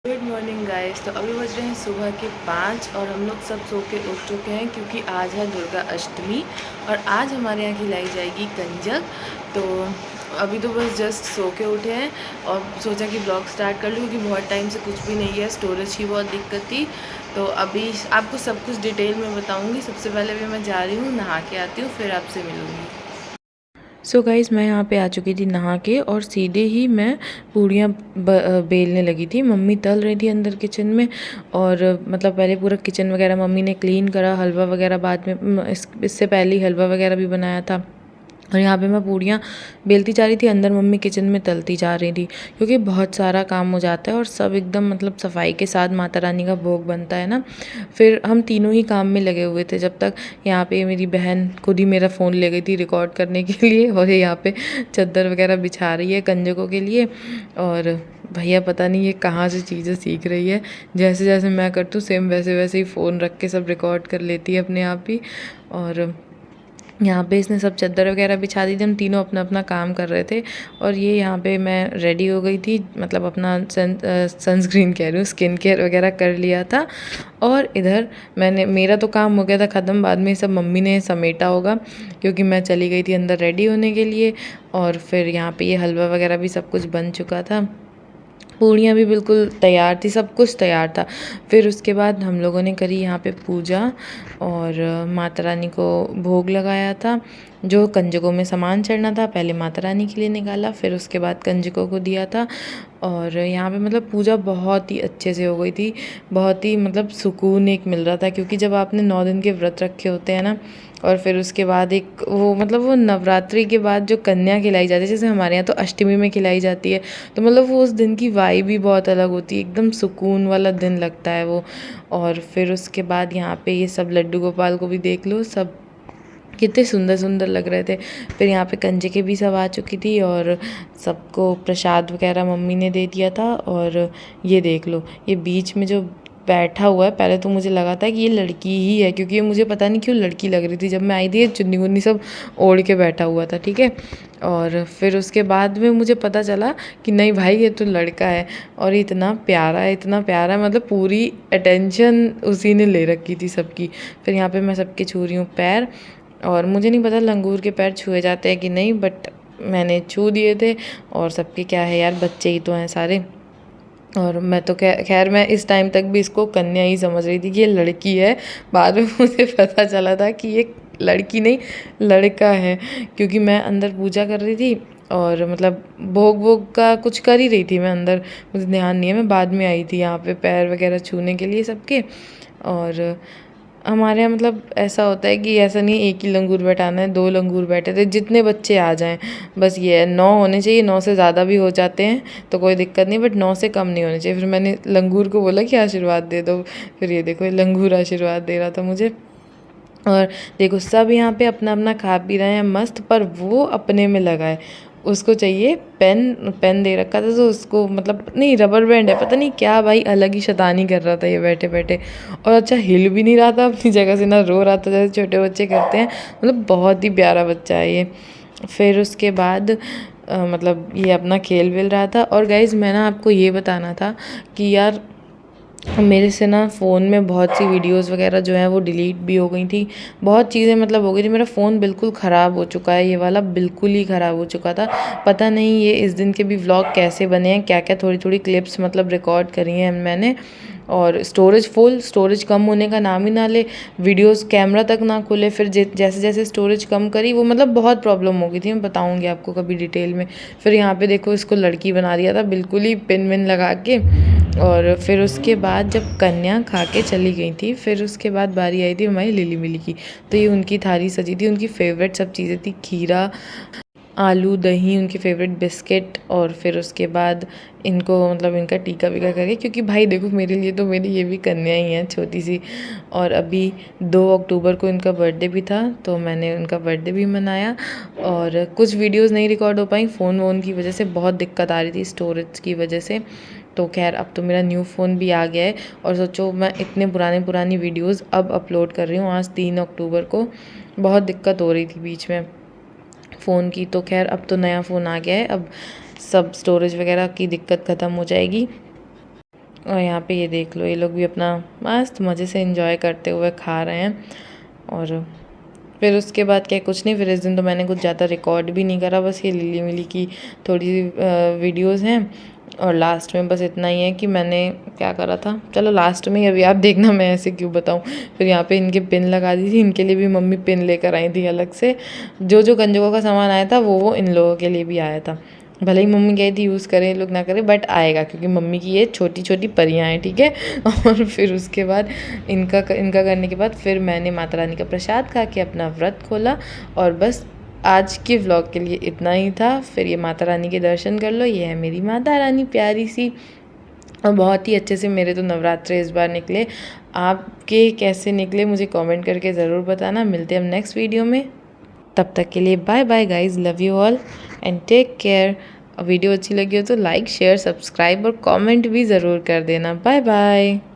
Good morning guys. तो अभी बज रहे हैं सुबह के 5 और हम लोग सब सो के उठ चुके हैं क्योंकि आज है दुर्गा अष्टमी और आज हमारे यहाँ खिलाई जाएगी कंजक। तो अभी तो बस जस्ट सो के उठे हैं और सोचा कि ब्लॉग स्टार्ट कर लूँ क्योंकि बहुत टाइम से कुछ भी नहीं है, स्टोरेज की बहुत दिक्कत थी। तो अभी आपको सब कुछ डिटेल में बताऊँगी। सबसे पहले भी मैं जा रही हूँ, नहा के आती हूँ, फिर आपसे मिलूँगी। सो गाइज़ मैं यहाँ पे आ चुकी थी नहा के और सीधे ही मैं पूड़ियाँ बेलने लगी थी। मम्मी तल रही थी अंदर किचन में और मतलब पहले पूरा किचन वगैरह मम्मी ने क्लीन करा, हलवा वगैरह बाद में इससे पहले ही हलवा वगैरह भी बनाया था। और यहाँ पे मैं पूड़ियाँ बेलती जा रही थी, अंदर मम्मी किचन में तलती जा रही थी क्योंकि बहुत सारा काम हो जाता है और सब एकदम मतलब सफाई के साथ माता रानी का भोग बनता है ना। फिर हम तीनों ही काम में लगे हुए थे जब तक यहाँ पे मेरी बहन खुद ही मेरा फ़ोन ले गई थी रिकॉर्ड करने के लिए और ये यहाँ पे चादर वगैरह बिछा रही है कंजकों के लिए। और भैया पता नहीं ये कहाँ से चीज़ें सीख रही है, जैसे जैसे मैं करती हूँ सेम वैसे वैसे ही फ़ोन रख के सब रिकॉर्ड कर लेती है अपने आप ही। और यहाँ पे इसने सब चादर वगैरह बिछा दी थी, हम तीनों अपना अपना काम कर रहे थे। और ये यहाँ पे मैं रेडी हो गई थी, मतलब अपना सनस्क्रीन कह रही हूँ, स्किन केयर वगैरह कर लिया था। और इधर मेरा तो काम हो गया था ख़त्म, बाद में सब मम्मी ने समेटा होगा क्योंकि मैं चली गई थी अंदर रेडी होने के लिए। और फिर यहाँ पे ये हलवा वगैरह भी सब कुछ बन चुका था, पूड़ियाँ भी बिल्कुल तैयार थी, सब कुछ तैयार था। फिर उसके बाद हम लोगों ने करी यहाँ पे पूजा और माता रानी को भोग लगाया था। जो कंजकों में सामान चढ़ना था पहले माता रानी के लिए निकाला, फिर उसके बाद कंजकों को दिया था। और यहाँ पे मतलब पूजा बहुत ही अच्छे से हो गई थी, बहुत ही मतलब सुकून एक मिल रहा था क्योंकि जब आपने 9 दिन के व्रत रखे होते हैं ना और फिर उसके बाद एक वो मतलब वो नवरात्रि के बाद जो कन्या खिलाई जाती है, जैसे हमारे यहाँ तो अष्टमी में खिलाई जाती है, तो मतलब वो उस दिन की वाइब भी बहुत अलग होती है, एकदम सुकून वाला दिन लगता है वो। और फिर उसके बाद यहाँ पे ये सब लड्डू गोपाल को भी देख लो, सब कितने सुंदर सुंदर लग रहे थे। फिर यहाँ पे कंजकें भी सब आ चुकी थी और सबको प्रसाद वगैरह मम्मी ने दे दिया था। और ये देख लो, ये बीच में जो बैठा हुआ है, पहले तो मुझे लगा था कि ये लड़की ही है क्योंकि ये मुझे पता नहीं क्यों लड़की लग रही थी। जब मैं आई थी ये चुन्नी मुन्नी सब ओढ़ के बैठा हुआ था, ठीक है। और फिर उसके बाद में मुझे पता चला कि नहीं भाई ये तो लड़का है और इतना प्यारा है, इतना प्यारा है, मतलब पूरी अटेंशन उसी ने ले रखी थी सबकी। फिर यहाँ पे मैं सबके छू रही हूँ पैर, और मुझे नहीं पता लंगूर के पैर छुए जाते हैं कि नहीं, बट मैंने छू दिए थे। और सबके क्या है यार, बच्चे ही तो हैं सारे। और मैं तो खैर मैं इस टाइम तक भी इसको कन्या ही समझ रही थी कि ये लड़की है। बाद में मुझे पता चला था कि ये लड़की नहीं लड़का है, क्योंकि मैं अंदर पूजा कर रही थी और मतलब भोग भोग का कुछ कर ही रही थी मैं अंदर, मुझे ध्यान नहीं है, मैं बाद में आई थी यहाँ पे पैर वगैरह छूने के लिए सबके। और हमारे यहाँ मतलब ऐसा होता है कि ऐसा नहीं एक ही लंगूर बैठाना है, 2 लंगूर बैठे थे, जितने बच्चे आ जाएं बस ये है। 9 होने चाहिए, 9 से ज़्यादा भी हो जाते हैं तो कोई दिक्कत नहीं, बट 9 से कम नहीं होने चाहिए। फिर मैंने लंगूर को बोला कि आशीर्वाद दे दो, फिर ये देखो ये लंगूर आशीर्वाद दे रहा था मुझे। और देखो सब यहाँ पे अपना अपना खा पी रहे हैं मस्त, पर वो अपने में लगा है, उसको चाहिए पेन। पेन दे रखा था तो उसको मतलब नहीं, रबर बैंड है, पता नहीं क्या भाई, अलग ही शैतानी कर रहा था ये बैठे बैठे। और अच्छा हिल भी नहीं रहा था अपनी जगह से, ना रो रहा था जैसे छोटे बच्चे करते हैं, मतलब बहुत ही प्यारा बच्चा है ये। फिर उसके बाद मतलब ये अपना खेल वेल रहा था। और गाइज़ मैं ना आपको ये बताना था कि यार मेरे से ना फ़ोन में बहुत सी वीडियोस वगैरह जो हैं वो डिलीट भी हो गई थी, बहुत चीज़ें मतलब हो गई थी। मेरा फ़ोन बिल्कुल ख़राब हो चुका है, ये वाला बिल्कुल ही ख़राब हो चुका था। पता नहीं ये इस दिन के भी व्लॉग कैसे बने हैं, क्या क्या थोड़ी थोड़ी क्लिप्स मतलब रिकॉर्ड करी हैं मैंने। और स्टोरेज फुल, स्टोरेज कम होने का नाम ही ना ले, वीडियोस कैमरा तक ना खुले। फिर जैसे जैसे स्टोरेज कम करी वो मतलब बहुत प्रॉब्लम हो गई थी, मैं बताऊंगी आपको कभी डिटेल में। फिर यहाँ पे देखो इसको लड़की बना दिया था बिल्कुल ही पिन विन लगा के। और फिर उसके बाद जब कन्या खा के चली गई थी, फिर उसके बाद बारी आई थी हमारी लिली मिली की। तो ये उनकी थाली सजी थी, उनकी फेवरेट सब चीज़ें थी, खीरा, आलू, दही, उनकी फेवरेट बिस्किट। और फिर उसके बाद इनको मतलब इनका टीका वीका करके, क्योंकि भाई देखो मेरे लिए तो मेरी ये भी कन्या ही है छोटी सी। और अभी 2 अक्टूबर को इनका बर्थडे भी था तो मैंने उनका बर्थडे भी मनाया। और कुछ वीडियोस नहीं रिकॉर्ड हो पाई फ़ोन वोन की वजह से, बहुत दिक्कत आ रही थी स्टोरेज की वजह से। तो खैर अब तो मेरा न्यू फ़ोन भी आ गया है और सोचो मैं इतने पुरानी वीडियोज़ अब अपलोड कर रही हूँ आज 3 अक्टूबर को। बहुत दिक्कत हो रही थी बीच में फ़ोन की। तो खैर अब तो नया फ़ोन आ गया है, अब सब स्टोरेज वगैरह की दिक्कत ख़त्म हो जाएगी। और यहाँ पे ये देख लो, ये लोग भी अपना मस्त मज़े से एंजॉय करते हुए खा रहे हैं। और फिर उसके बाद क्या, कुछ नहीं, फिर इस दिन तो मैंने कुछ ज़्यादा रिकॉर्ड भी नहीं करा, बस ये लिली मिली की थोड़ी वीडियोस हैं। और लास्ट में बस इतना ही है कि मैंने क्या करा था, चलो लास्ट में ही अभी आप देखना, मैं ऐसे क्यों बताऊँ। फिर यहाँ पे इनके पिन लगा दी थी, इनके लिए भी मम्मी पिन लेकर आई थी अलग से। जो जो कंजकों का सामान आया था वो इन लोगों के लिए भी आया था। भले ही मम्मी कही थी यूज़ करें लोग ना करें, बट आएगा क्योंकि मम्मी की ये छोटी छोटी परियाँ हैं, ठीक है। और फिर उसके बाद इनका करने के बाद फिर मैंने माता रानी का प्रसाद खा के अपना व्रत खोला। और बस आज के व्लॉग के लिए इतना ही था। फिर ये माता रानी के दर्शन कर लो, ये है मेरी माता रानी प्यारी सी। और बहुत ही अच्छे से मेरे तो नवरात्रे इस बार निकले। आपके कैसे निकले मुझे कमेंट करके ज़रूर बताना। मिलते हैं हम नेक्स्ट वीडियो में, तब तक के लिए bye bye guys, love you all and take care. Video अच्छी लगी हो तो लाइक शेयर सब्सक्राइब और कमेंट भी ज़रूर कर देना। Bye bye.